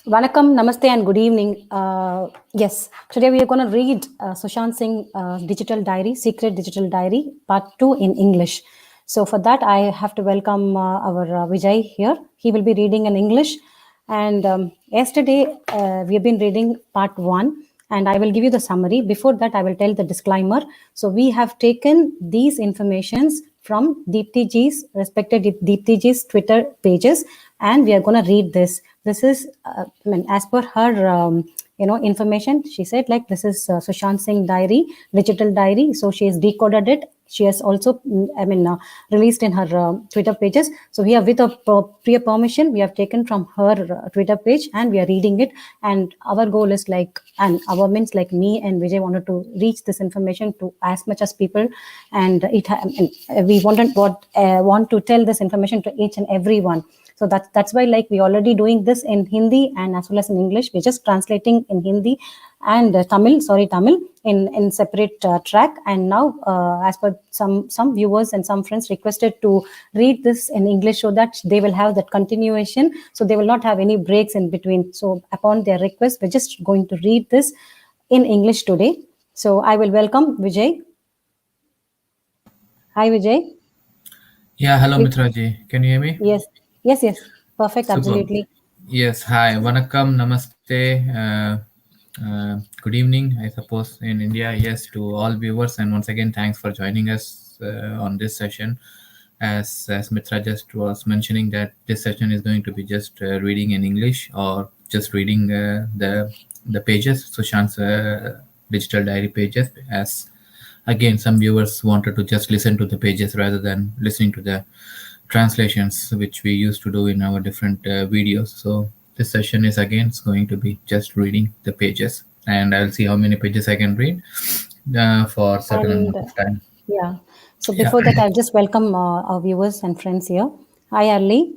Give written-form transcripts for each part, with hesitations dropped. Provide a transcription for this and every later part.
Vanakkam, Namaste, and good evening. Yes, today we are going to read Sushant Singh Digital Diary, Secret Digital Diary, Part 2 in English. So for that, I have to welcome our Vijay here. He will be reading in English. And yesterday, we have been reading Part 1. And I will give you the summary. Before that, I will tell the disclaimer. So we have taken these informations from Deepti Ji's, respected Deepti Ji's Twitter pages, and we are going to read this. This is, as per her, information, she said, like, this is Sushant Singh Diary, Digital Diary. So she has decoded it. She has also, released in her Twitter pages. So we have, with a prior permission, we have taken from her Twitter page and we are reading it. And our goal is like, and our means like me and Vijay wanted to reach this information to as much as people. And we want to tell this information to each and everyone. So that's why, like, we already doing this in Hindi and as well as in English. We're just translating in Hindi and Tamil in separate track. And now, as per some viewers and some friends requested to read this in English so that they will have that continuation. So they will not have any breaks in between. So upon their request, we're just going to read this in English today. So I will welcome Vijay. Hi, Vijay. Yeah, hello, Mitraji. Can you hear me? Yes. Perfect. Super. Absolutely. Yes, hi. Vanakkam, namaste. Good evening, I suppose, in India. Yes, to all viewers. And once again, thanks for joining us on this session. As Mitra just was mentioning, that this session is going to be just reading in English or just reading the pages, Sushant's digital diary pages. As again, some viewers wanted to just listen to the pages rather than listening to the translations, which we used to do in our different videos. So this session is again going to be just reading the pages, and I'll see how many pages I can read for a certain amount of time. Yeah. So before that, I'll just welcome our viewers and friends here. Hi, Arlie.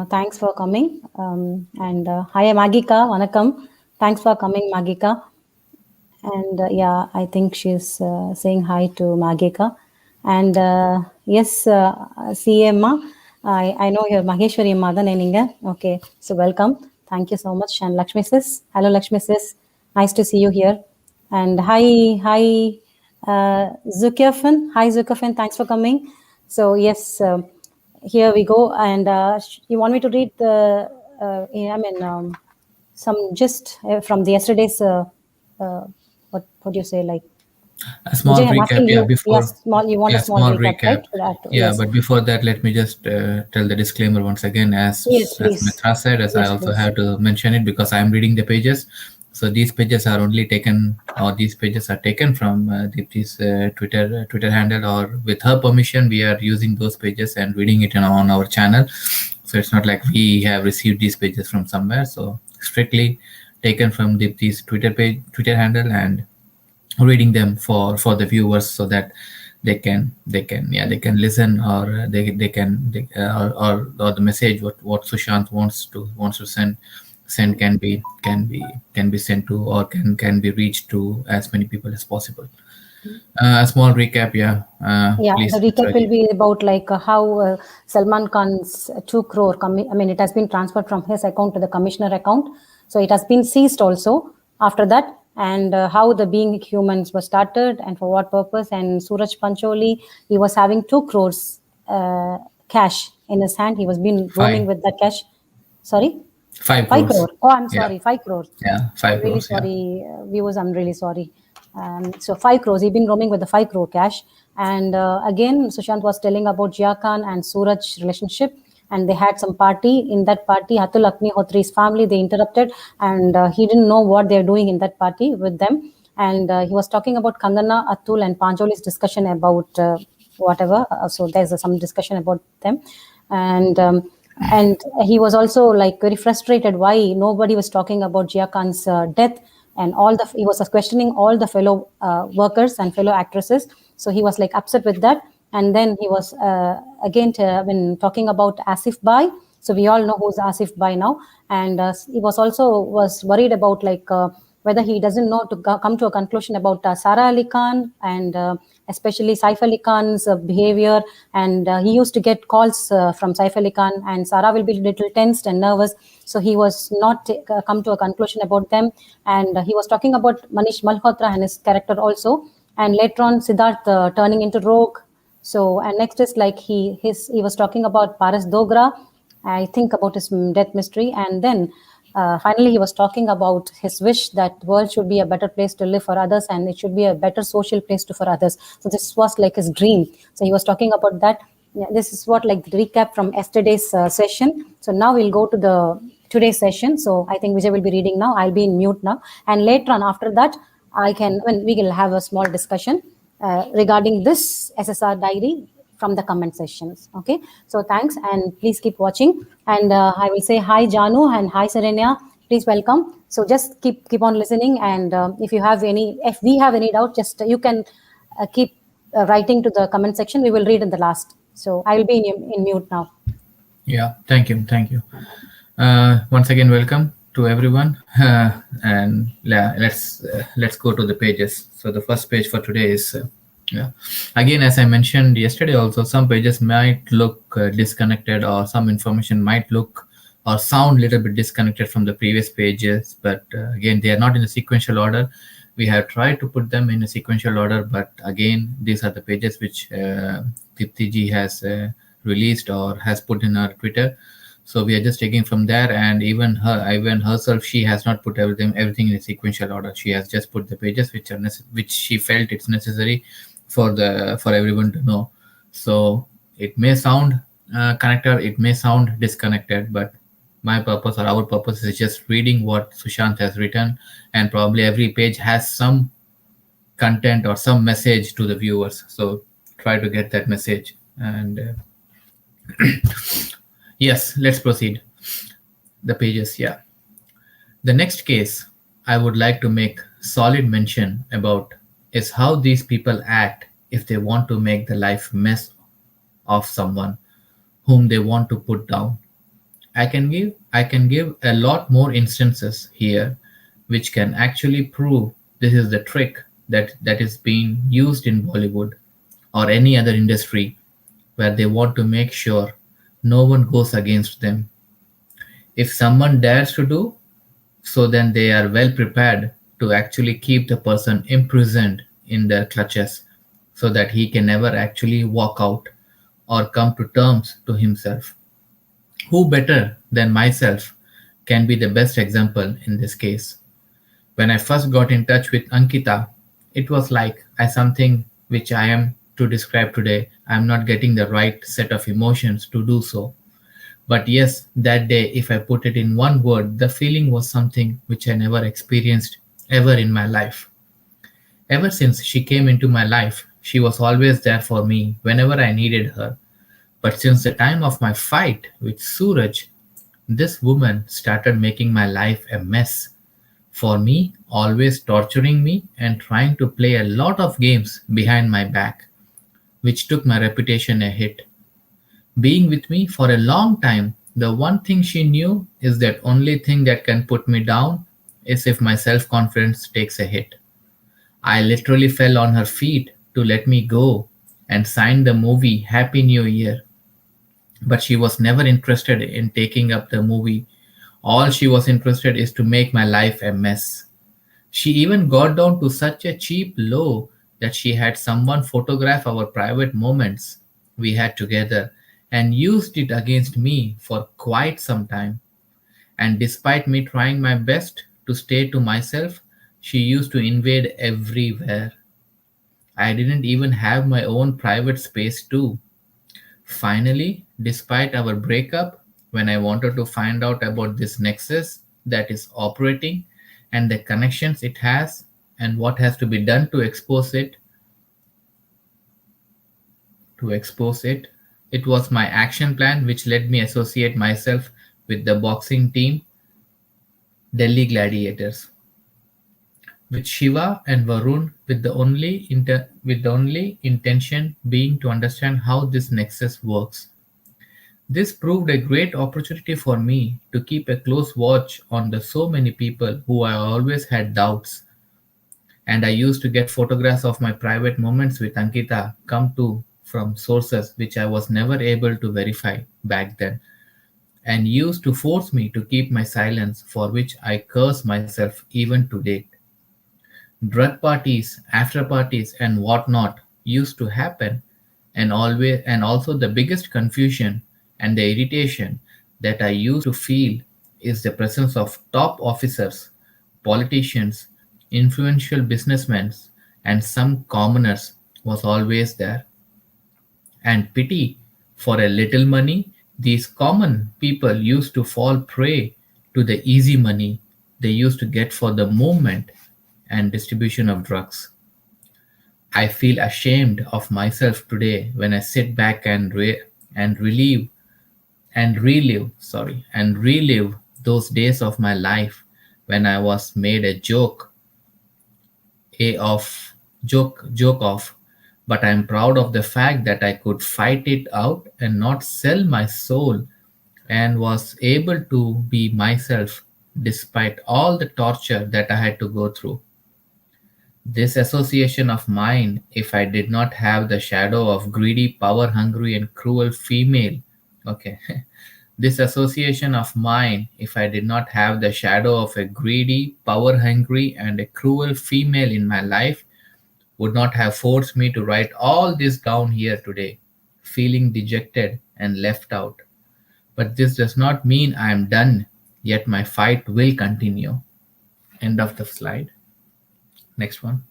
Thanks for coming. And hi, Magika. Vanakkam. Thanks for coming, Magika. And I think she's saying hi to Magika. And yes, CMA, I know you're Maheshwari Madan Eninga. Okay, so welcome. Thank you so much. And Lakshmi sis. Hello, Lakshmi sis. Nice to see you here. And hi, Zulkifli. Hi, Zulkifli. Thanks for coming. So yes, here we go. And you want me to read the, some gist from the yesterday's, what do you say, like, a small recap, you, before. You want a small recap, right? Yes. But before that, let me just tell the disclaimer once again, as Mitra said, as I also have to mention it because I'm reading the pages. So these pages are only taken, or these pages are taken from Deepti's Twitter handle, or with her permission, we are using those pages and reading it on our channel. So it's not like we have received these pages from somewhere. So strictly taken from Deepti's Twitter handle and reading them for the viewers so that they can listen, or they can or the message what Sushant wants to send can be sent to, or can be reached to as many people as possible. A small recap, please. The recap will be about like how Salman Khan's 2 crore, it has been transferred from his account to the commissioner account. So it has been seized also after that, and how the Being Humans was started and for what purpose. And Suraj Pancholi, he was having 2 crores cash in his hand. He was been roaming with that cash. Sorry? 5 crore. Oh, I'm sorry, 5 crores. Yeah, 5 really crores. Sorry, viewers, I'm really sorry. So 5 crores, he's been roaming with the 5 crore cash. And again, Sushant was telling about Jia Khan and Suraj relationship. And they had some party. In that party, Atul Agnihotri's family, they interrupted, and he didn't know what they're doing in that party with them. And he was talking about Kangana, Atul, and Panjoli's discussion about whatever. So there's some discussion about them. And he was also like very frustrated why nobody was talking about Jia Khan's death. And he was questioning all the fellow workers and fellow actresses. So he was like upset with that. And then he was again when talking about Asif Bhai. So we all know who's Asif Bhai now. And he was worried about like whether he doesn't know to come to a conclusion about Sara Ali Khan and especially Saif Ali Khan's behavior. And he used to get calls from Saif Ali Khan, and Sara will be a little tensed and nervous. So he was not come to a conclusion about them. And he was talking about Manish Malhotra and his character also. And later on, Siddharth turning into rogue. So, and next is like he was talking about Paras Dogra, I think about his death mystery, and then finally he was talking about his wish that the world should be a better place to live for others, and it should be a better social place to for others. So this was like his dream. So he was talking about that. Yeah, this is what like the recap from yesterday's session. So now we'll go to the today's session. So I think Vijay will be reading now. I'll be in mute now, and later on after that we will have a small discussion regarding this SSR diary from the comment sections. Okay, so thanks, and please keep watching. And I will say hi Janu and hi Serenia. Please welcome. So just keep on listening, and if we have any doubt, just you can keep writing to the comment section. We will read in the last. So I will be in mute now. Yeah, thank you. Once again, welcome to everyone, and let's go to the pages. So the first page for today is again, as I mentioned yesterday also, some pages might look disconnected, or some information might look or sound a little bit disconnected from the previous pages, but again, they are not in a sequential order. We have tried to put them in a sequential order, but again, these are the pages which Deepti ji has released or has put in her Twitter. So we are just taking from there, and even herself, she has not put everything in a sequential order. She has just put the pages which she felt it's necessary for everyone to know. So it may sound connected, it may sound disconnected, but my purpose or our purpose is just reading what Sushant has written, and probably every page has some content or some message to the viewers. So try to get that message. And yes, let's proceed. The pages, yeah. The next case I would like to make solid mention about is how these people act if they want to make the life mess of someone whom they want to put down. I can give a lot more instances here which can actually prove this is the trick that is being used in Bollywood or any other industry, where they want to make sure no one goes against them. If someone dares to do so, then they are well prepared to actually keep the person imprisoned in their clutches so that he can never actually walk out or come to terms to himself. Who better than myself can be the best example in this case? When I first got in touch with Ankita, it was like something which I am to describe today. I am not getting the right set of emotions to do so. But yes, that day, if I put it in one word, the feeling was something which I never experienced ever in my life. Ever since she came into my life, she was always there for me whenever I needed her. But since the time of my fight with Suraj, this woman started making my life a mess. For me, always torturing me and trying to play a lot of games behind my back, which took my reputation a hit. Being with me for a long time, the one thing she knew is that only thing that can put me down is if my self-confidence takes a hit. I literally fell on her feet to let me go and signed the movie Happy New Year. But she was never interested in taking up the movie. All she was interested is to make my life a mess. She even got down to such a cheap low that she had someone photograph our private moments we had together and used it against me for quite some time. And despite me trying my best to stay to myself, she used to invade everywhere. I didn't even have my own private space too. Finally, despite our breakup, when I wanted to find out about this nexus that is operating and the connections it has and what has to be done to expose it, it was my action plan which led me associate myself with the boxing team Delhi Gladiators, with Shiva and Varun, with the only intention being to understand how this nexus works. This proved a great opportunity for me to keep a close watch on the so many people who I always had doubts, and I used to get photographs of my private moments with Ankita come to from sources which I was never able to verify back then, and used to force me to keep my silence, for which I curse myself even to date. Drug parties, after parties, and whatnot used to happen, and also the biggest confusion and the irritation that I used to feel is the presence of top officers, politicians, influential businessmen, and some commoners was always there. And pity for a little money, these common people used to fall prey to the easy money they used to get for the movement and distribution of drugs. I feel ashamed of myself today when I sit back and relive those days of my life when I was made a a of joke of, but I am proud of the fact that I could fight it out and not sell my soul and was able to be myself despite all the torture that I had to go through. This association of mine, if I did not have the shadow of greedy, power hungry, and cruel female, okay, this association of mine, if I did not have the shadow of a greedy, power hungry, and a cruel female in my life, would not have forced me to write all this down here today, feeling dejected and left out. But this does not mean I am done, yet my fight will continue. End of the slide. Next one.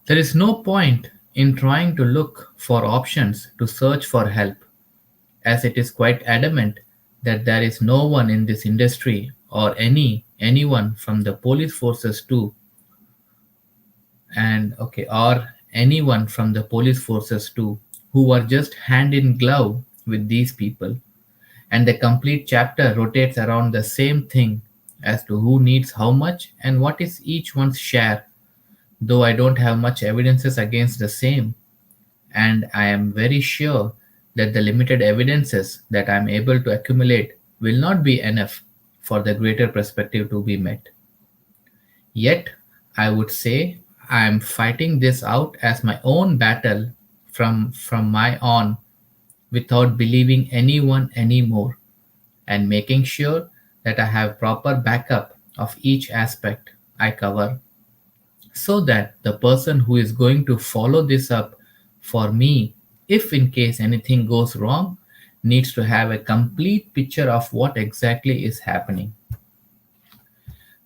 There is no point in trying to look for options to search for help, as it is quite adamant that there is no one in this industry or anyone from the police forces too, and okay, or anyone from the police forces too, who are just hand in glove with these people, and the complete chapter rotates around the same thing as to who needs how much and what is each one's share, though I don't have much evidences against the same, and I am very sure that the limited evidences that I am able to accumulate will not be enough for the greater perspective to be met. Yet, I would say I am fighting this out as my own battle from my on without believing anyone anymore, and making sure that I have proper backup of each aspect I cover, so that the person who is going to follow this up for me, if in case anything goes wrong, needs to have a complete picture of what exactly is happening.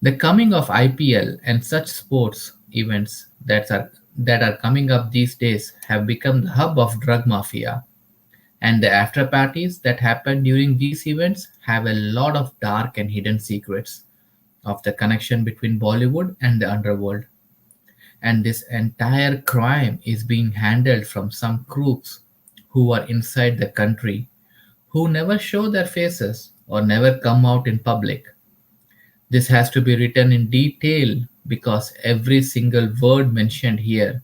The coming of IPL and such sports events that are coming up these days have become the hub of drug mafia, and the after parties that happen during these events have a lot of dark and hidden secrets of the connection between Bollywood and the underworld. And this entire crime is being handled from some crooks who are inside the country, who never show their faces or never come out in public. This has to be written in detail because every single word mentioned here,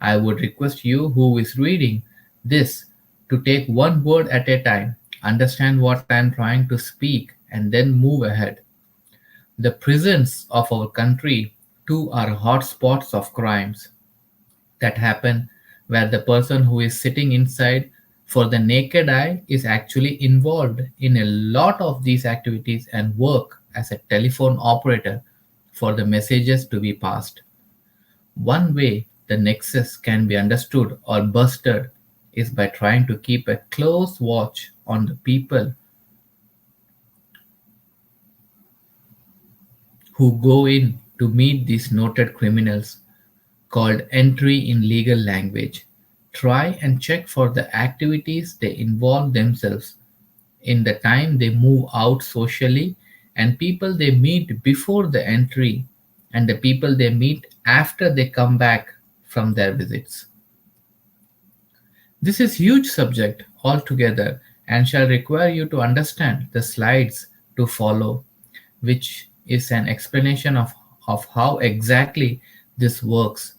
I would request you who is reading this to take one word at a time, understand what I am trying to speak, and then move ahead. The prisons of our country too are hot spots of crimes that happen where the person who is sitting inside for the naked eye is actually involved in a lot of these activities and work as a telephone operator for the messages to be passed. One way the nexus can be understood or busted is by trying to keep a close watch on the people who go in to meet these noted criminals, called entry in legal language. Try and check for the activities they involve themselves in the time they move out socially, and people they meet before the entry, and the people they meet after they come back from their visits. This is huge subject altogether and shall require you to understand the slides to follow, which is an explanation of how exactly this works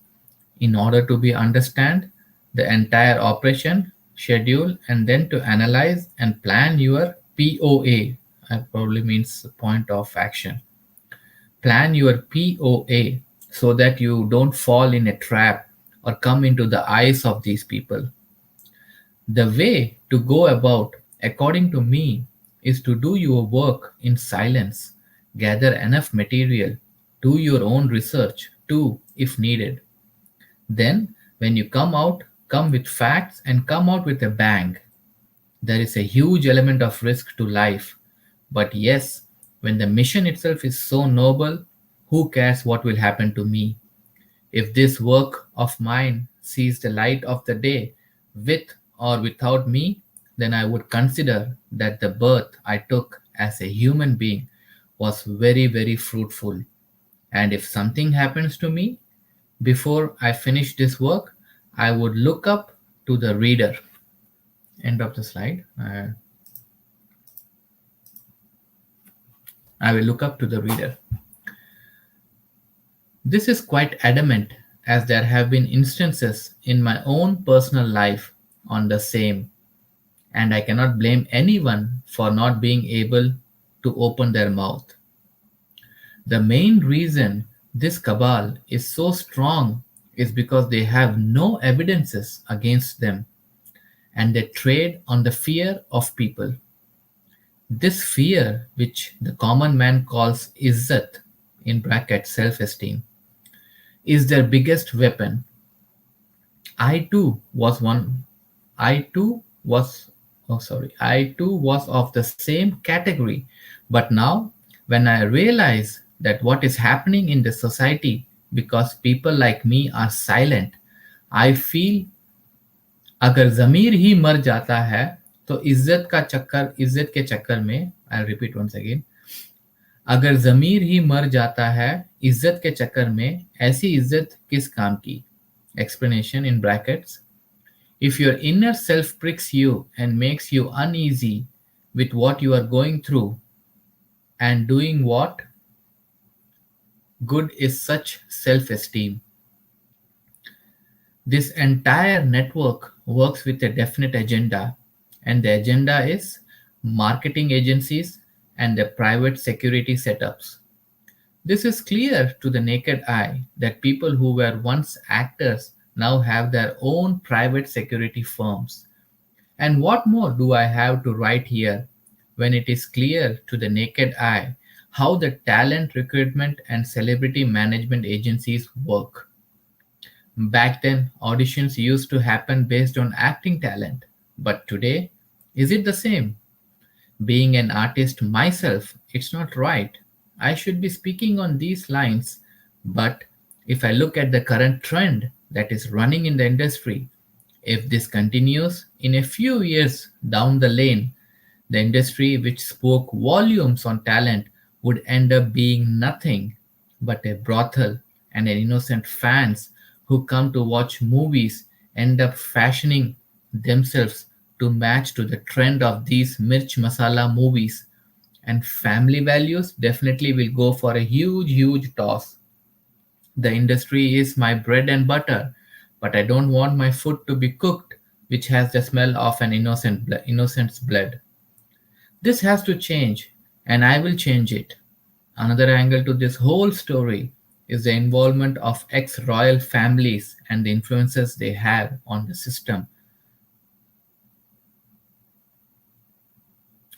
in order to be understand the entire operation, schedule, and then to analyze and plan your POA. Probably means point of action. Plan your POA so that you don't fall in a trap or come into the eyes of these people. The way to go about, according to me, is to do your work in silence, gather enough material, do your own research too, if needed. Then, when you come out, come with facts and come out with a bang. There is a huge element of risk to life. But yes, when the mission itself is so noble, who cares what will happen to me? If this work of mine sees the light of the day with or without me, then I would consider that the birth I took as a human being was very, very fruitful. And if something happens to me before I finish this work, I would look up to the reader. End of the slide. I will look up to the reader. This is quite adamant, as there have been instances in my own personal life on the same, and I cannot blame anyone for not being able to open their mouth. The main reason this cabal is so strong is because they have no evidences against them, and they trade on the fear of people. This fear, which the common man calls izzat, in bracket self-esteem, is their biggest weapon. I too was one. I too was. Oh, sorry. I too was of the same category. But now, when I realize that what is happening in the society because people like me are silent, I feel अगर ज़मीर ही मर जाता है तो इज्जत के चक्कर में I'll repeat once again. अगर ज़मीर ही मर जाता है इज्जत के चक्कर में ऐसी इज्जत किस काम की? Explanation in brackets. If your inner self pricks you and makes you uneasy with what you are going through and doing what good is such self-esteem. This entire network works with a definite agenda, and the agenda is marketing agencies and the private security setups. This is clear to the naked eye that people who were once actors now have their own private security firms. And what more do I have to write here when it is clear to the naked eye how the talent recruitment and celebrity management agencies work? Back then, auditions used to happen based on acting talent. But today, is it the same? Being an artist myself, it's not right. I should be speaking on these lines. But if I look at the current trend that is running in the industry, if this continues, in a few years down the lane, the industry which spoke volumes on talent would end up being nothing but a brothel, and an innocent fans who come to watch movies end up fashioning themselves to match to the trend of these mirch masala movies, and family values definitely will go for a huge toss. The industry is my bread and butter, but I don't want my food to be cooked which has the smell of an innocent's blood. This has to change, and I will change it. Another angle to this whole story is the involvement of ex-royal families and the influences they have on the system,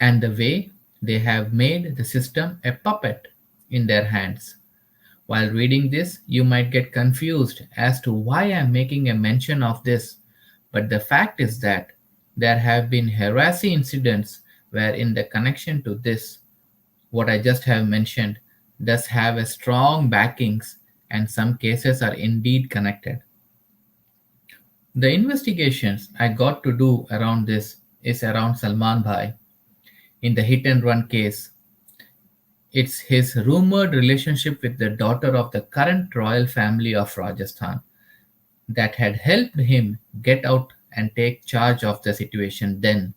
and the way they have made the system a puppet in their hands. While reading this, you might get confused as to why I'm making a mention of this, but the fact is that there have been heresy incidents wherein the connection to this, what I just have mentioned, does have a strong backings, and some cases are indeed connected. The investigations I got to do around this is around Salman Bhai. In the hit and run case, it's his rumored relationship with the daughter of the current royal family of Rajasthan that had helped him get out and take charge of the situation then.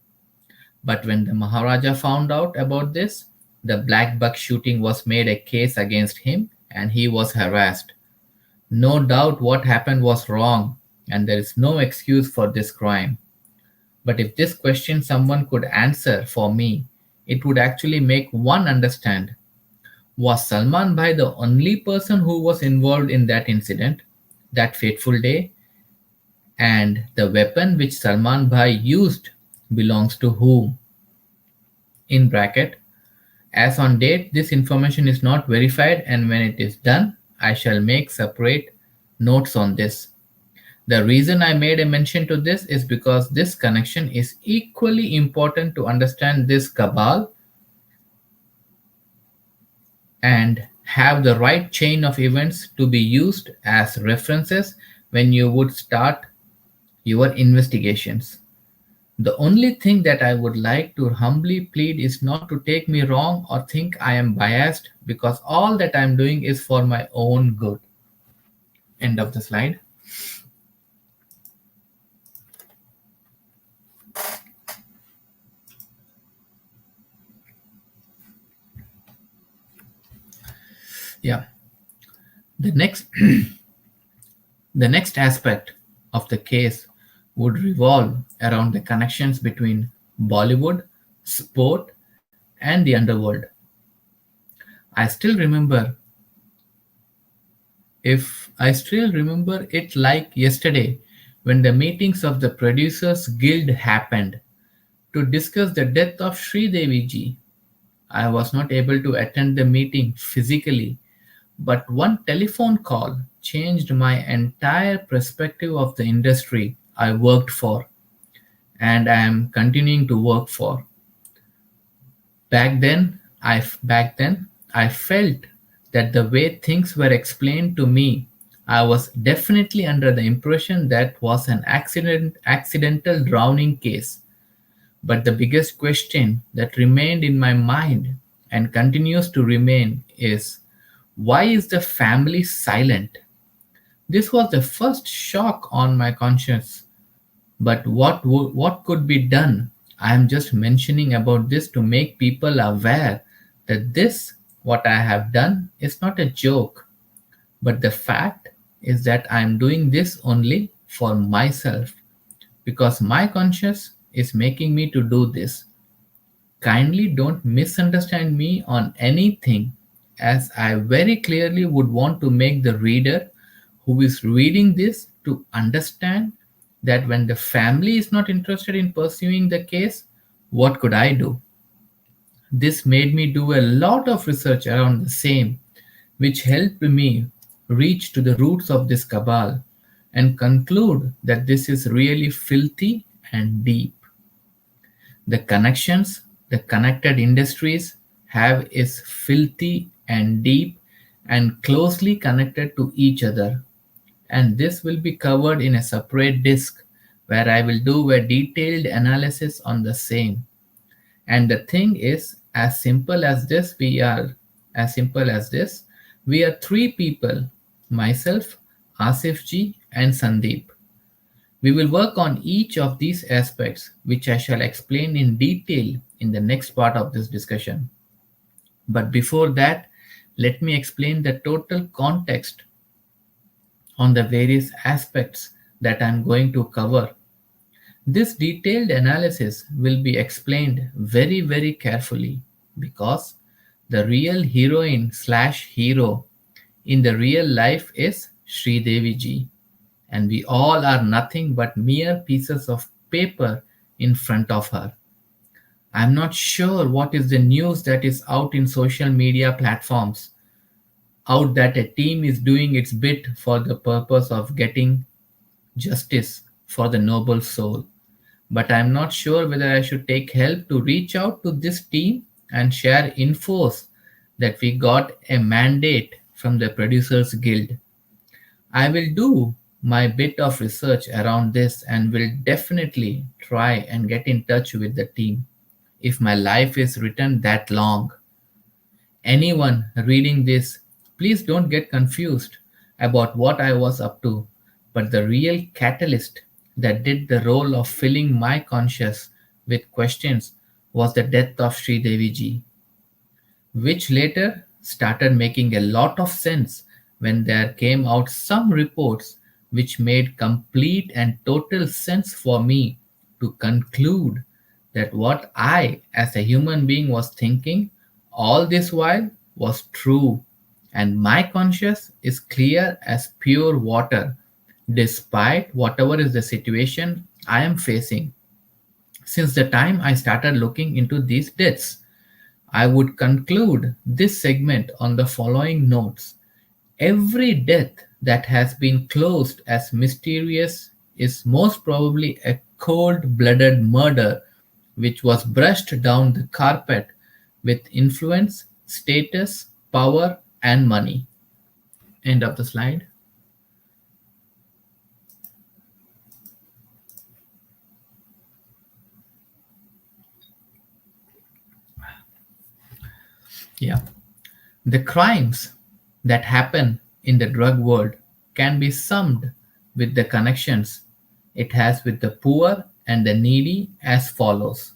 But when the Maharaja found out about this, the black buck shooting was made a case against him and he was harassed. No doubt what happened was wrong, and there is no excuse for this crime. But if this question someone could answer for me, it would actually make one understand. Was Salman Bhai the only person who was involved in that incident, that fateful day? And the weapon which Salman Bhai used belongs to whom? In bracket, as on date, this information is not verified, and when it is done, I shall make separate notes on this. The reason I made a mention to this is because this connection is equally important to understand this cabal and have the right chain of events to be used as references when you would start your investigations. The only thing that I would like to humbly plead is not to take me wrong or think I am biased, because all that I am doing is for my own good. End of the slide. Yeah. The next the next aspect of the case would revolve around the connections between Bollywood, sport, and the underworld. I still remember it like yesterday when the meetings of the Producers Guild happened to discuss the death of Sri Devi ji. I was not able to attend the meeting physically, but one telephone call changed my entire perspective of the industry I worked for and I am continuing to work for. Back then, I felt that the way things were explained to me, I was definitely under the impression that was an accidental drowning case. But the biggest question that remained in my mind and continues to remain is, why is the family silent? This was the first shock on my conscience. But what could be done? I am just mentioning about this to make people aware that this, what I have done, is not a joke. But the fact is that I am doing this only for myself because my conscience is making me to do this. Kindly don't misunderstand me on anything, as I very clearly would want to make the reader who is reading this to understand that when the family is not interested in pursuing the case, what could I do? This made me do a lot of research around the same, which helped me reach to the roots of this cabal and conclude that this is really filthy and deep. The connections the connected industries have is filthy and deep and closely connected to each other. And this will be covered in a separate disc where I will do a detailed analysis on the same. And the thing is, as simple as this, we are three people, myself, Asif ji, and Sandeep. We will work on each of these aspects, which I shall explain in detail in the next part of this discussion. But before that, let me explain the total context on the various aspects that I'm going to cover. This detailed analysis will be explained very, very carefully because the real heroine slash hero in the real life is Sri Devi ji, and we all are nothing but mere pieces of paper in front of her. I'm not sure what is the news that is out in social media platforms, out that a team is doing its bit for the purpose of getting justice for the noble soul. But I'm not sure whether I should take help to reach out to this team and share infos that we got a mandate from the Producers Guild. I will do my bit of research around this and will definitely try and get in touch with the team if my life is written that long. Anyone reading this, please don't get confused about what I was up to, but the real catalyst that did the role of filling my conscience with questions was the death of Sri Devi ji, which later started making a lot of sense when there came out some reports which made complete and total sense for me to conclude that what I, as a human being, was thinking all this while was true, and my conscience is clear as pure water, despite whatever is the situation I am facing. Since the time I started looking into these deaths, I would conclude this segment on the following notes. Every death that has been closed as mysterious is most probably a cold blooded murder which was brushed down the carpet with influence, status, power, and money. End of the slide. Yeah. The crimes that happen in the drug world can be summed with the connections it has with the poor and the needy as follows.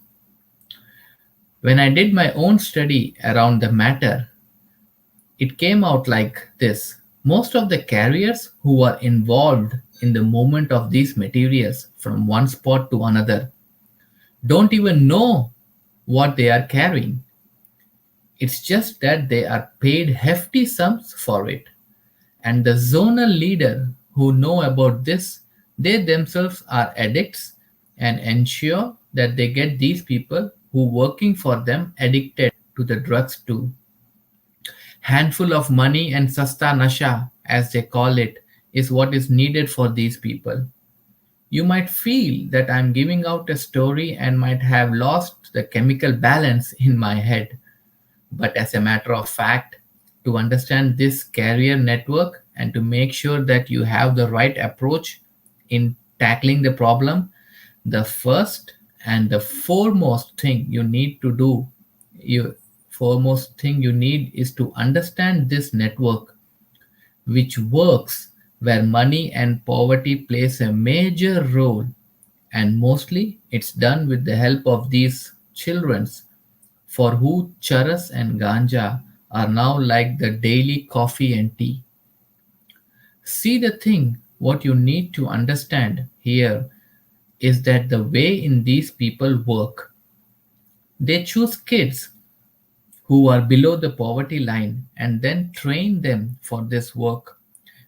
When I did my own study around the matter, it came out like this. Most of the carriers who are involved in the movement of these materials from one spot to another don't even know what they are carrying. It's just that they are paid hefty sums for it. And the zonal leader who know about this, they themselves are addicts and ensure that they get these people who working for them addicted to the drugs too. Handful of money and sasta nasha, as they call it, is what is needed for these people. You might feel that I'm giving out a story and might have lost the chemical balance in my head. But as a matter of fact, to understand this carrier network and to make sure that you have the right approach in tackling the problem, the first and the foremost thing you need to do, you foremost thing you need is to understand this network which works where money and poverty plays a major role, and mostly it's done with the help of these childrens for who charas and ganja are now like the daily coffee and tea. See the thing, what you need to understand here is that the way in these people work, they choose kids who are below the poverty line and then train them for this work.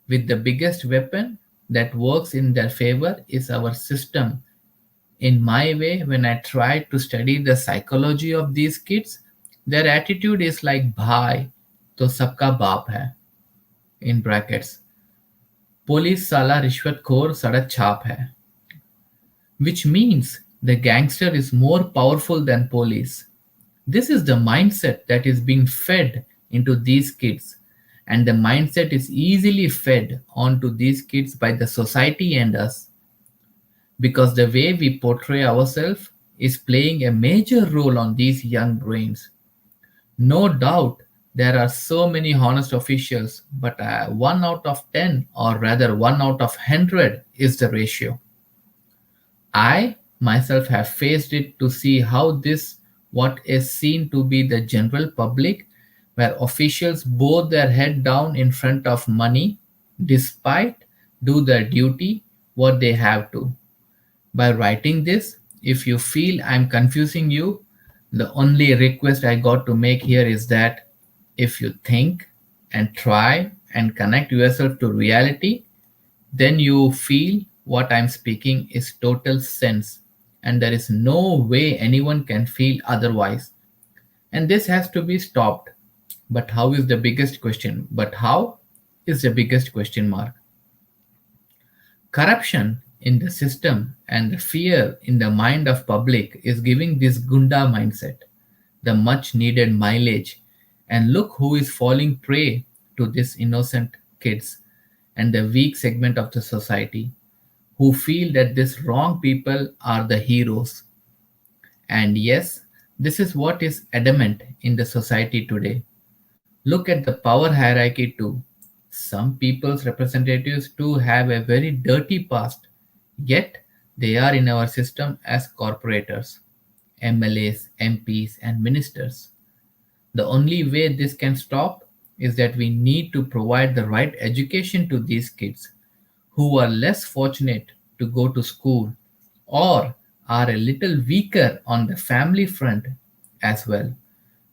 With the biggest weapon that works in their favor is our system. In my way, when I try to study the psychology of these kids, their attitude is like bhai, to sabka baap hai, in brackets. Police sala rishwatkhor sadak chhap hai, which means the gangster is more powerful than police. This is the mindset that is being fed into these kids, and the mindset is easily fed onto these kids by the society and us because the way we portray ourselves is playing a major role on these young brains. No doubt there are so many honest officials, but 1 out of 10, or rather 1 out of 100, is the ratio. I myself have faced it to see how this, what is seen to be the general public, where officials bow their head down in front of money despite do their duty what they have to. By writing this, if you feel I'm confusing you, the only request I got to make here is that if you think and try and connect yourself to reality, then you feel what I'm speaking is total sense, and there is no way anyone can feel otherwise. And this has to be stopped. But how is the biggest question? But how is the biggest question mark? Corruption in the system and the fear in the mind of public is giving this gunda mindset the much needed mileage, and look who is falling prey to this innocent kids and the weak segment of the society who feel that these wrong people are the heroes. And yes, this is what is adamant in the society today. Look at the power hierarchy too. Some people's representatives too have a very dirty past, yet they are in our system as corporators, MLAs, MPs, and ministers. The only way this can stop is that we need to provide the right education to these kids who are less fortunate to go to school or are a little weaker on the family front as well,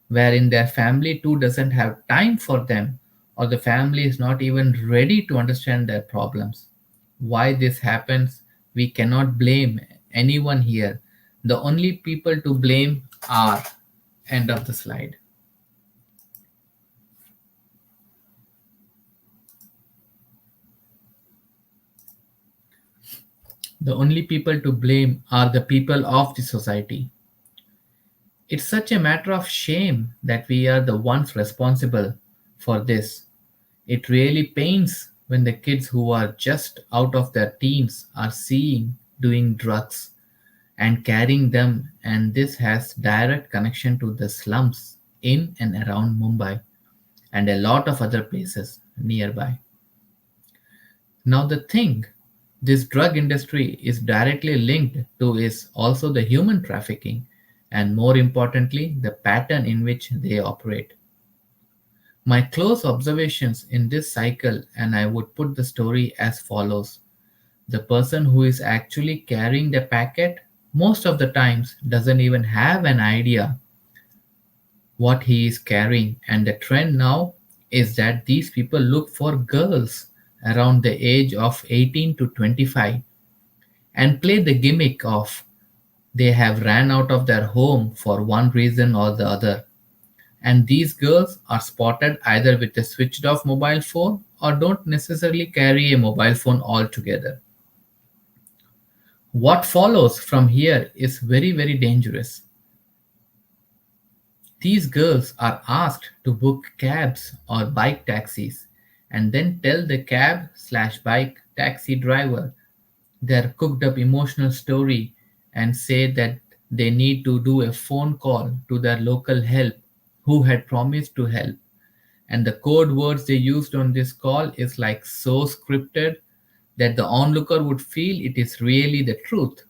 wherein their family too doesn't have time for them, or the family is not even ready to understand their problems. Why this happens, we cannot blame anyone here. The only people to blame are, end of the slide. The only people to blame are the people of the society. It's such a matter of shame that we are the ones responsible for this. It really pains when the kids who are just out of their teens are seeing doing drugs and carrying them, and this has direct connection to the slums in and around Mumbai and a lot of other places nearby. Now the thing this drug industry is directly linked to is also the human trafficking, and more importantly the pattern in which they operate. My close observations in this cycle, and I would put the story as follows. The person who is actually carrying the packet most of the times doesn't even have an idea what he is carrying, and the trend now is that these people look for girls around the age of 18 to 25 and play the gimmick of they have ran out of their home for one reason or the other. And these girls are spotted either with a switched off mobile phone or don't necessarily carry a mobile phone altogether. What follows from here is very, very dangerous. These girls are asked to book cabs or bike taxis and then tell the cab slash bike taxi driver their cooked up emotional story and say that they need to do a phone call to their local help who had promised to help. And the code words they used on this call is like so scripted that the onlooker would feel it is really the truth.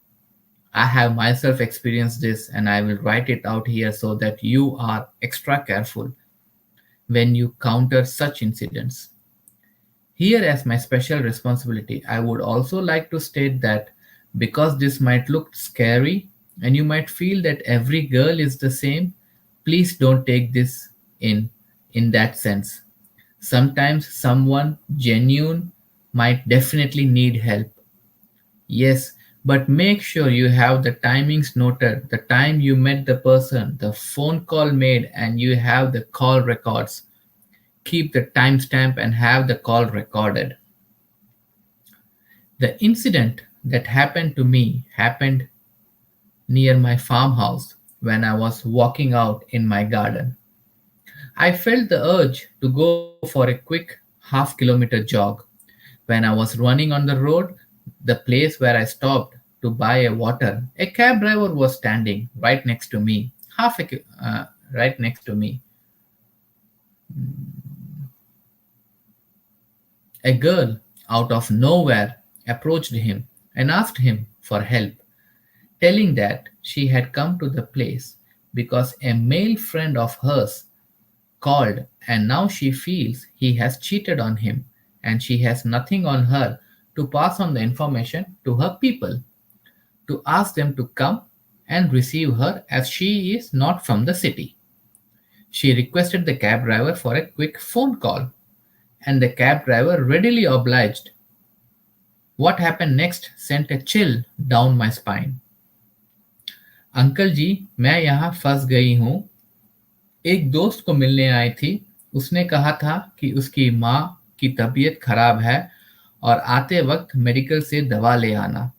I have myself experienced this and I will write it out here so that you are extra careful when you counter such incidents. Here, as my special responsibility, I would also like to state that because this might look scary and you might feel that every girl is the same, please don't take this in that sense. Sometimes someone genuine might definitely need help. Yes, but make sure you have the timings noted, the time you met the person, the phone call made, and you have the call records. Keep the timestamp and have the call recorded. The incident that happened to me happened near my farmhouse when I was walking out in my garden. I felt the urge to go for a quick half-kilometer jog. When I was running on the road, the place where I stopped to buy a water, a cab driver was standing right next to me, right next to me. A girl, out of nowhere, approached him and asked him for help, telling that she had come to the place because a male friend of hers called and now she feels he has cheated on him and she has nothing on her to pass on the information to her people, to ask them to come and receive her as she is not from the city. She requested the cab driver for a quick phone call, and the cab driver readily obliged. What happened next sent a chill down my spine. Uncle जी मैं यहाँ फंस गई हूँ एक दोस्त को मिलने आई थी उसने कहा था कि उसकी माँ की तबीयत खराब है और आते वक्त मेडिकल से दवा ले आना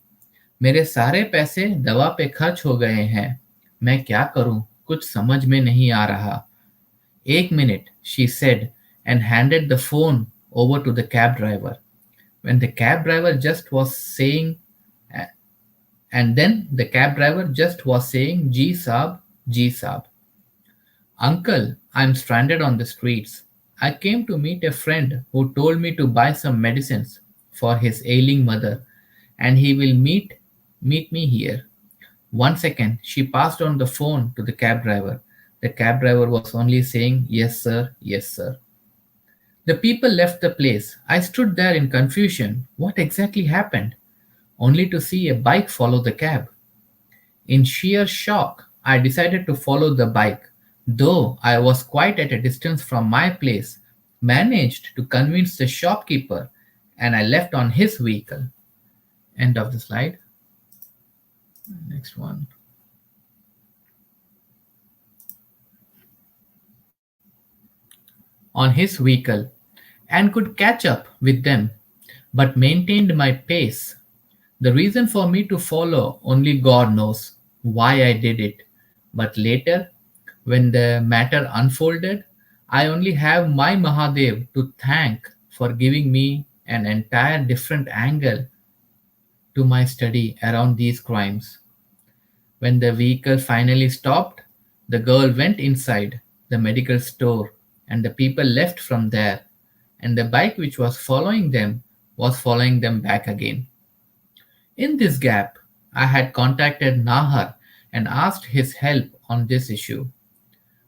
मेरे सारे पैसे दवा पे खर्च हो गए हैं मैं क्या करूं कुछ समझ में नहीं आ रहा एक minute she said and handed the phone over to the cab driver when the cab driver just was saying and then the cab driver just was saying Ji Saab. Uncle, I'm stranded on the streets. I came to meet a friend who told me to buy some medicines for his ailing mother, and he will meet me here. 1 second, she passed on the phone to the cab driver. The cab driver was only saying, yes, sir, yes, sir. The people left the place. I stood there in confusion. What exactly happened? Only to see a bike follow the cab. In sheer shock, I decided to follow the bike, though I was quite at a distance from my place, managed to convince the shopkeeper, and I left on his vehicle. End of the slide. Next one. On his vehicle and could catch up with them, but maintained my pace. The reason for me to follow, only God knows why I did it. But later, when the matter unfolded, I only have my Mahadev to thank for giving me an entire different angle to my study around these crimes. When the vehicle finally stopped, the girl went inside the medical store and the people left from there, and the bike which was following them back again. In this gap, I had contacted Nahar and asked his help on this issue.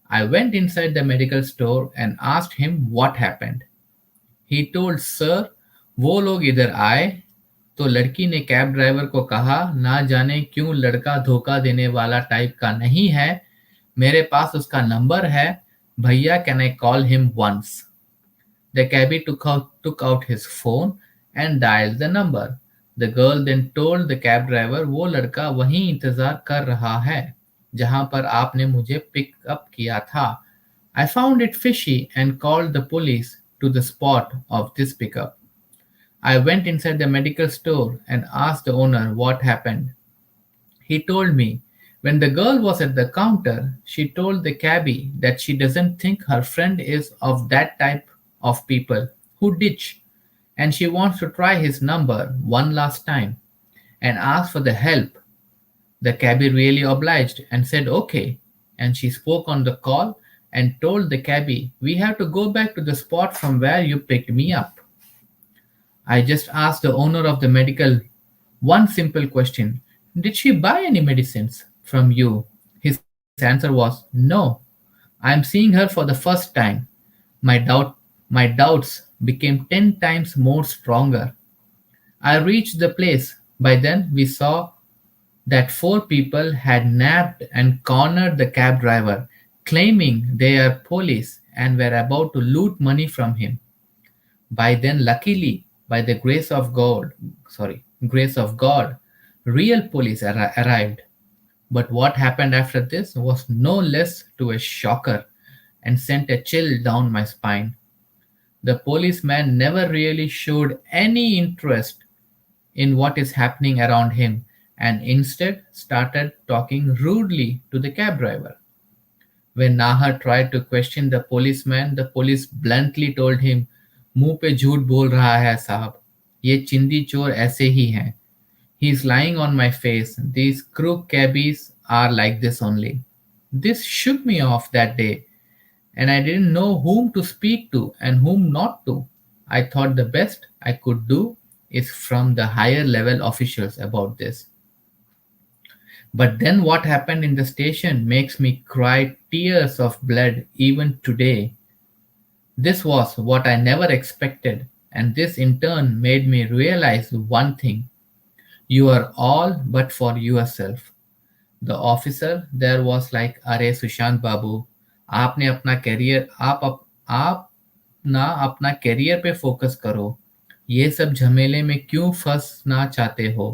I went inside the medical store and asked him what happened. He told sir वो लोग इधर आए तो लड़की ने cab driver को कहा ना जाने क्यों लड़का धोखा देने वाला टाइप का नहीं है मेरे पास उसका नंबर है भैया can I call him once The cabbie took out his phone and dialed the number. The girl then told the cab driver वो लड़का वहीं इंतजार कर रहा है जहां पर आपने मुझे पिक अप किया था. I found it fishy and called the police to the spot of this pickup. I went inside the medical store and asked the owner what happened. He told me when the girl was at the counter, she told the cabbie that she doesn't think her friend is of that type of people who ditch, and she wants to try his number one last time and ask for the help. The cabbie really obliged and said okay, and she spoke on the call and told the cabbie, we have to go back to the spot from where you picked me up. I just asked the owner of the medical one simple question. Did she buy any medicines from you? His answer was no. I am seeing her for the first time. My doubt my doubts became 10 times more stronger. I reached the place. By then we saw that four people had nabbed and cornered the cab driver, claiming they are police and were about to loot money from him. By then, luckily, by the grace of God, real police arrived. But what happened after this was no less to a shocker and sent a chill down my spine. The policeman never really showed any interest in what is happening around him and instead started talking rudely to the cab driver. When Nahar tried to question the policeman, the police bluntly told him, मुंह पे झूठ बोल रहा है साहब ये चिंदी चोर ऐसे ही हैं He is lying on my face. These crook cabbies are like this only. This shook me off that day, and I didn't know whom to speak to and whom not to. I thought the best I could do is from the higher level officials about this. But then what happened in the station makes me cry tears of blood even today. This was what I never expected, and this in turn made me realize one thing. You are all but for yourself. The officer there was like, अरे सुशांत बाबू आपने अपना career आप ना अपना career पे focus करो ये सब झमेले में क्यों फंसना चाहते हो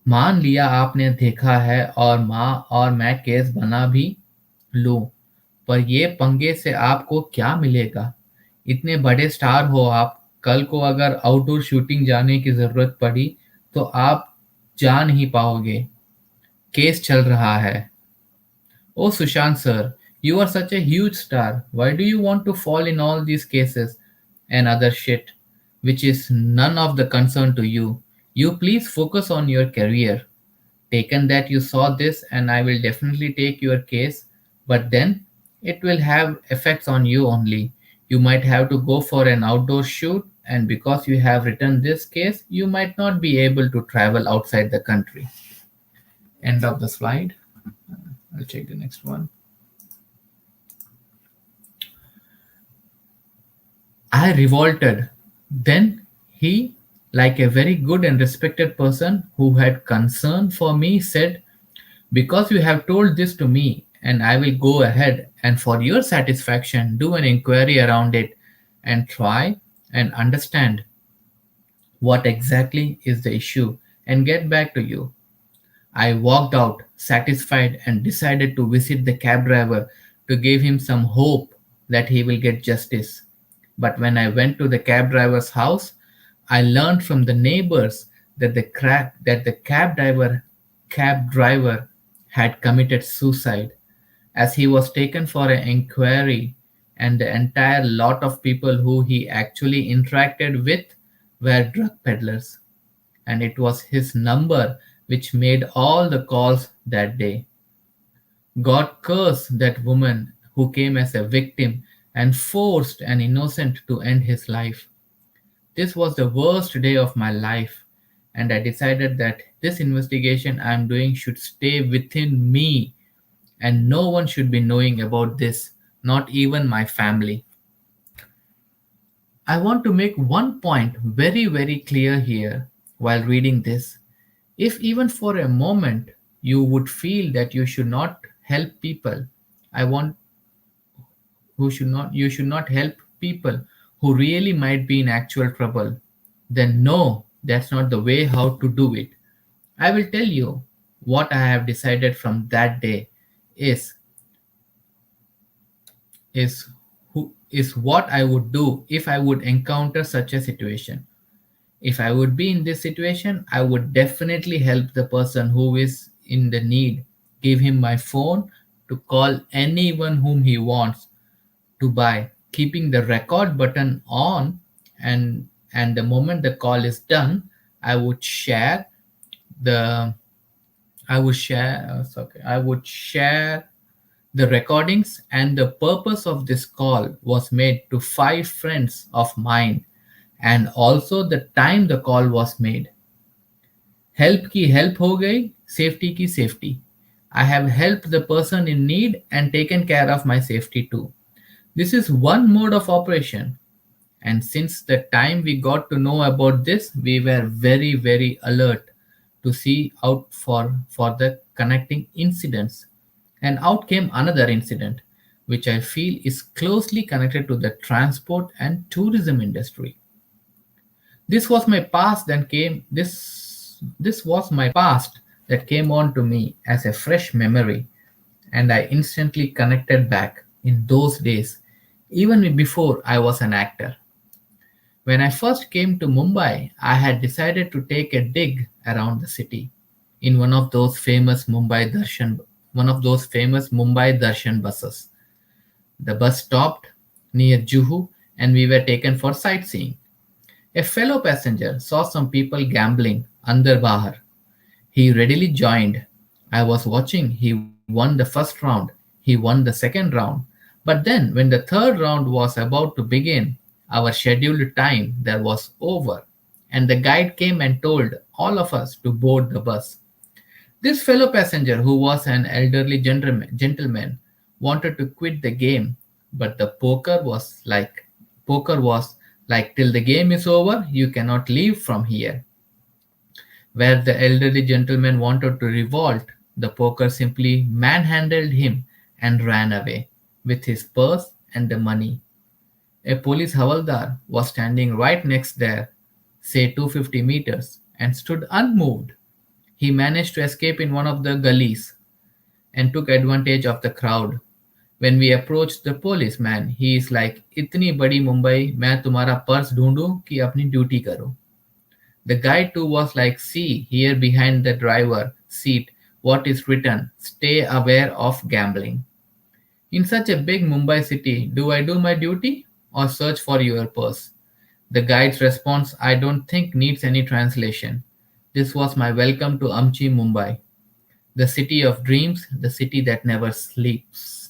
मान लिया आपने देखा है और मैं केस बना भी लूं पर ये पंगे से आपको क्या मिलेगा इतने बड़े स्टार हो आप कल को अगर आउटडोर शूटिंग जाने की जरूरत पड़ी तो आप जा नहीं पाओगे केस चल रहा है Oh Sushant sir, you are such a huge star. Why do you want to fall in all these cases and other shit, which is none of the concern to you? You please focus on your career. Taken that you saw this, and I will definitely take your case, but then it will have effects on you only. You might have to go for an outdoor shoot, and because you have written this case, you might not be able to travel outside the country. End of the slide. I'll check the next one. I revolted. Then he, like a very good and respected person who had concern for me, said, because you have told this to me, and I will go ahead and for your satisfaction do an inquiry around it and try and understand what exactly is the issue and get back to you. I walked out satisfied and decided to visit the cab driver to give him some hope that he will get justice. But when I went to the cab driver's house, I learned from the neighbors that the cab driver had committed suicide as he was taken for an inquiry, and the entire lot of people who he actually interacted with were drug peddlers, and it was his number which made all the calls that day. God cursed that woman who came as a victim and forced an innocent to end his life. This was the worst day of my life, and I decided that this investigation I am doing should stay within me, and no one should be knowing about this, not even my family. I want to make one point very, very clear here while reading this. If even for a moment you would feel that you should not help people, I want who should not you should not help people who really might be in actual trouble, then no, that's not the way how to do it. I will tell you what I have decided from that day is is who is what I would do if I would encounter such a situation. If I would be in this situation, I would definitely help the person who is in the need, give him my phone to call anyone whom he wants to buy, keeping the record button on, and the moment the call is done, I would share the I would share the recordings, and the purpose of this call was made to five friends of mine and also the time the call was made. Help की help हो गई, safety की safety. I have helped the person in need and taken care of my safety too. This is one mode of operation. And since the time we got to know about this, we were very, very alert to see out for the connecting incidents. And out came another incident, which I feel is closely connected to the transport and tourism industry. This was my past that came this was my past that came on to me as a fresh memory, and I instantly connected back in those days, even before I was an actor. When I first came to Mumbai, I had decided to take a dig around the city in one of those famous Mumbai Darshan buses. The bus stopped near Juhu and we were taken for sightseeing. A fellow passenger saw some people gambling under Bahar. He readily joined. I was watching. He won the first round. He won the second round. But then, when the third round was about to begin, our scheduled time there was over, and the guide came and told all of us to board the bus. This fellow passenger, who was an elderly gentleman, wanted to quit the game, but the poker was like till the game is over, you cannot leave from here. Where the elderly gentleman wanted to revolt, the poker simply manhandled him and ran away with his purse and the money. A police havaldar was standing right next there, say 250 meters, and stood unmoved. He managed to escape in one of the gullies and took advantage of the crowd. When we approached the policeman, he is like, "इतनी बड़ी मुंबई, मैं तुम्हारा purse ढूंढूं कि अपनी duty करूं?" The guy too was like, "See, here behind the driver seat, what is written, stay aware of gambling." In such a big Mumbai city, do I do my duty or search for your purse? The guide's response, I don't think needs any translation. This was my welcome to Amchi, Mumbai, the city of dreams, the city that never sleeps.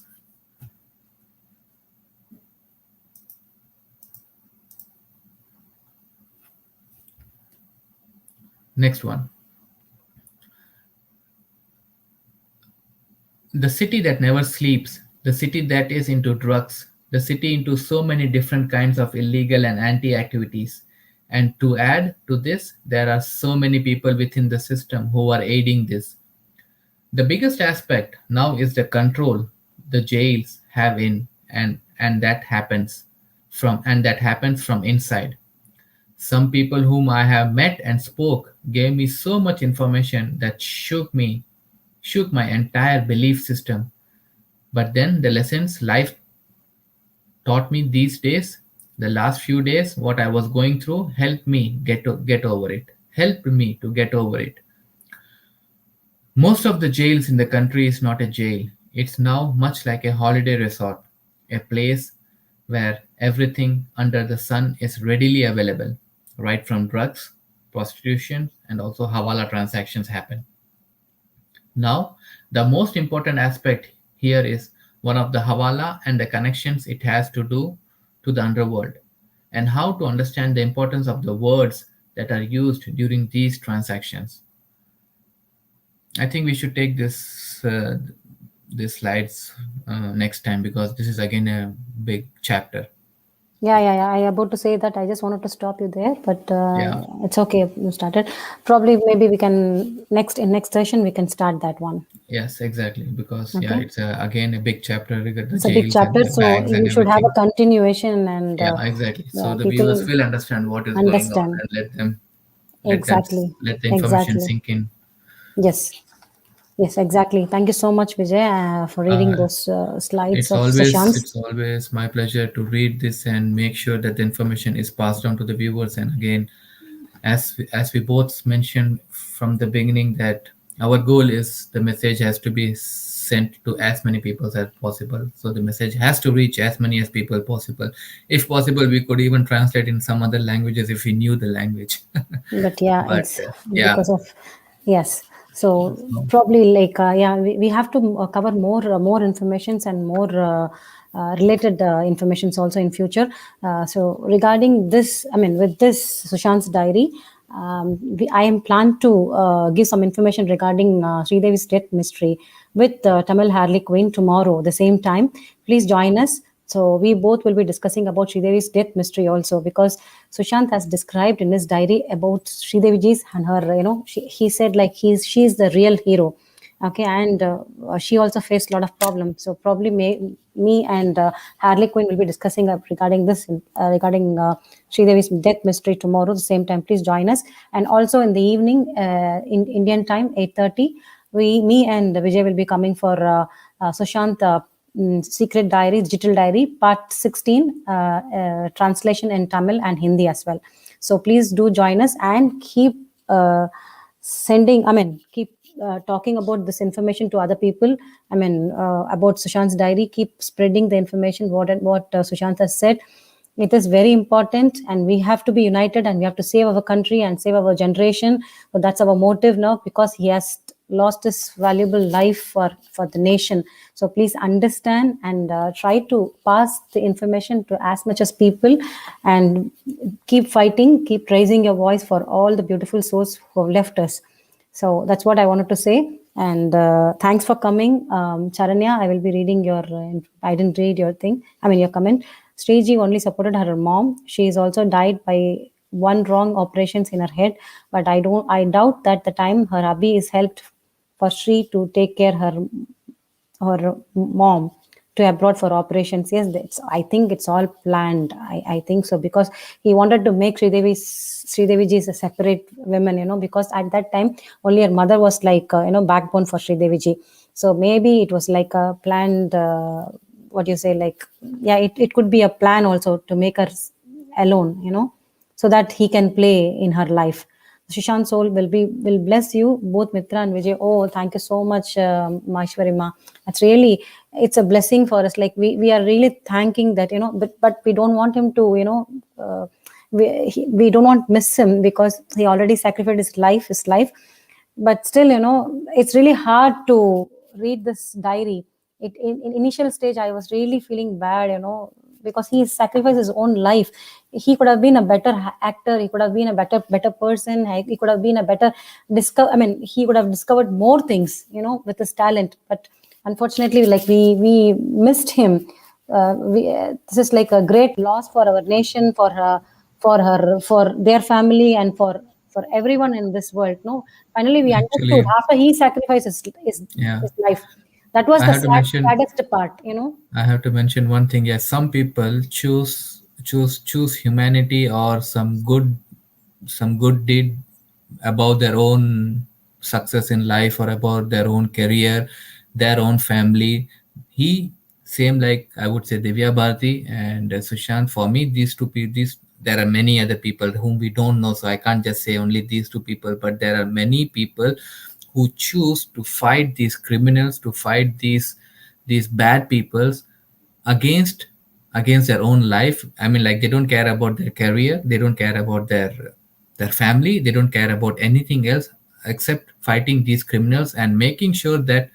Next one. The city that never sleeps, the city that is into drugs, the city into so many different kinds of illegal and anti activities. And to add to this, there are so many people within the system who are aiding this. The biggest aspect now is the control the jails have in and that happens from inside. Some people whom I have met and spoke gave me so much information that shook my entire belief system. But then the lessons life taught me these days, the last few days, what I was going through helped me get over it. Helped me to get over it. Most of the jails in the country is not a jail. It's now much like a holiday resort, a place where everything under the sun is readily available, right from drugs, prostitution, and also hawala transactions happen. Now, the most important aspect here is one of the hawala and the connections it has to do to the underworld, and how to understand the importance of the words that are used during these transactions. I think we should take these slides next time because this is again a big chapter. Yeah. I about to say that. I just wanted to stop you there, but Yeah. it's okay. You started. Probably, maybe we can next session we can start that one. Yes, exactly. Because yeah, Okay. it's again a big chapter regarding the It's a big jails and chapter, the so bags and you should have a everything. continuation, and Yeah, exactly. So the viewers people will understand what is going on understand. and Exactly. let the information Exactly. sink in. Yes. Yes, exactly. Thank you so much, Vijay, for reading Uh, those slides of Sushant. it's always my pleasure to read this and make sure that the information is passed on to the viewers. And again, as we both mentioned from the beginning, that our goal is the message has to be sent to as many people as possible. So the message has to reach as many as people possible. If possible, we could even translate in some other languages if we knew the language. But yeah, But it's yeah, because of, yes. So so, probably like yeah, we have to cover more informations and more related informations also in future. So regarding this, I mean, with this Sushant's diary, I am planned to give some information regarding Sridevi's death mystery with Tamil Harley Quinn tomorrow the same time. Please join us. So we both will be discussing about Sridevi's death mystery also, because Sushant has described in his diary about Srideviji's and her. He said like she's the real hero. Okay, and she also faced a lot of problems. So probably me and Harley Quinn will be discussing regarding this, regarding Sridevi's death mystery tomorrow the same time. Please join us. And also in the evening, in Indian time, 8:30, me and Vijay will be coming for Sushant. Secret Diary, Digital Diary, Part 16, translation in Tamil and Hindi as well. So please do join us and keep keep talking about this information to other people. About Sushant's diary, keep spreading the information, what Sushant has said. It is very important, and we have to be united, and we have to save our country and save our generation. So that's our motive now, because he has lost his valuable life for the nation. So please understand and try to pass the information to as much as people, and keep fighting, keep raising your voice for all the beautiful souls who have left us. So that's what I wanted to say. And thanks for coming, Charanya. I will be reading your. I didn't read your thing. Your comment. Sriji only supported her mom. She is also died by one wrong operations in her head. But I doubt that the time her hubby is helped for Sri to take care her mom to abroad for operations. Yes, I think it's all planned. I think so, because he wanted to make Sridevi is a separate woman, because at that time only her mother was like backbone for Sridevi. So maybe it was like a planned. What do you say? Like, yeah, it could be a plan also to make her alone, so that he can play in her life. Sushant soul will bless you, both Mitra and Vijay. Oh, thank you so much, Maheshwari Ma. It's a blessing for us. Like we are really thanking that, but we don't want him to, we don't want to miss him, because he already sacrificed his life. But still, it's really hard to read this diary. In initial stage, I was really feeling bad, because he sacrificed his own life. He could have been a better actor. He could have been a better person. He could have been a better he could have discovered more things, with his talent. But unfortunately, like we missed him this is like a great loss for our nation, for their family, and for everyone in this world. No, finally we understood Actually, after he sacrificed yeah, his life. That was I the have to mention. saddest part, you know. I have to mention one thing. Yes, some people choose humanity or some good deed about their own success in life or about their own career, their own family. He same like I would say Divya Bharati and Sushant. For me, these two people. These there are many other people whom we don't know, so I can't just say only these two people. But there are many people who choose to fight these criminals, to fight these bad peoples against against their own life. I mean, like, they don't care about their career, they don't care about their family, they don't care about anything else except fighting these criminals and making sure that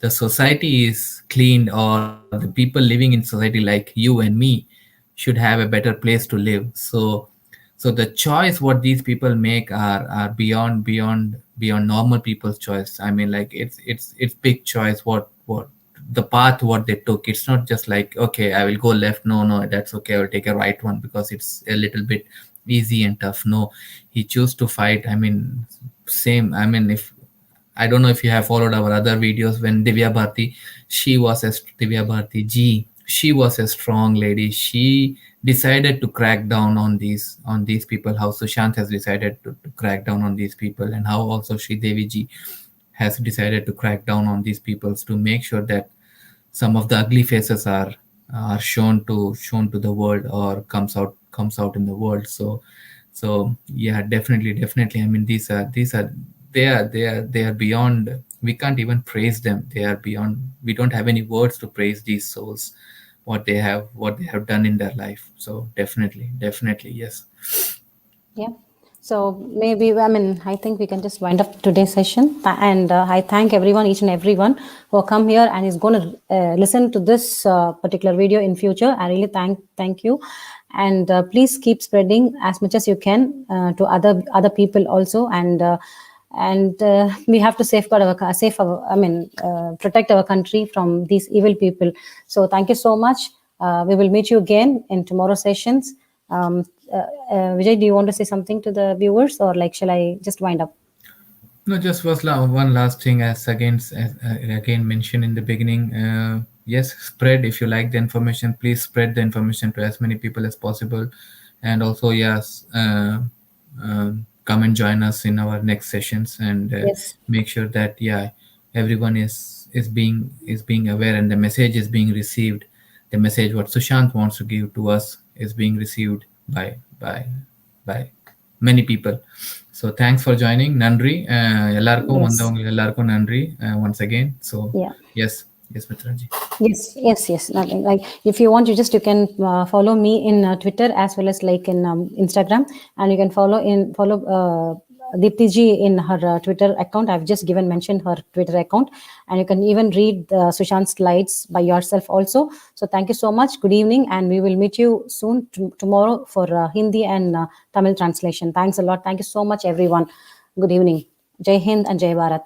the society is cleaned, or the people living in society like you and me should have a better place to live. So the choice what these people make are beyond normal people's choice. I mean, like, it's big choice what the path what they took. It's not just like, okay, I will go left. No, no, that's okay, I will take a right one because it's a little bit easy and tough. No, he chose to fight. I mean, same. I mean, if I don't know if you have followed our other videos when Divya Bharti, Divya Bharti Ji, she was a strong lady. She decided to crack down on these people. How Sushant has decided to crack down on these people, and how also Sri Devi Ji has decided to crack down on these peoples to make sure that some of the ugly faces are shown to the world, or comes out in the world. So yeah, definitely, I mean, these are they are beyond. We can't even praise them. They are beyond. We don't have any words to praise these souls, what they have done in their life. So definitely, yes. Yeah. So maybe, I mean, I think we can just wind up today's session. And I thank everyone, each and everyone who come here and is going to listen to this particular video in future. I really thank you. And please keep spreading as much as you can to other people also. And we have to safeguard protect our country from these evil people. So thank you so much. We will meet you again in tomorrow's sessions. Vijay, do you want to say something to the viewers, or like, shall I just wind up? No, just one last thing, as again mentioned in the beginning. Yes, spread if you like the information. Please spread the information to as many people as possible, and also, yes, come and join us in our next sessions, and Yes. make sure that, yeah, everyone is being aware, and the message is being received. The message what Sushant wants to give to us is being received by many people. So thanks for joining. Nandri. Ellarkum Yes. vandavanga ellarkum nandri once again. So Yeah. yes, Mitraji. Yes. Nothing. Like, if you want, you can follow me in Twitter as well as like in Instagram, and you can follow Deepti ji in her Twitter account. I've just mentioned her Twitter account, and you can even read Sushant's slides by yourself also. So thank you so much. Good evening, and we will meet you soon tomorrow for Hindi and Tamil translation. Thanks a lot. Thank you so much, everyone. Good evening. Jai Hind and Jai Bharat.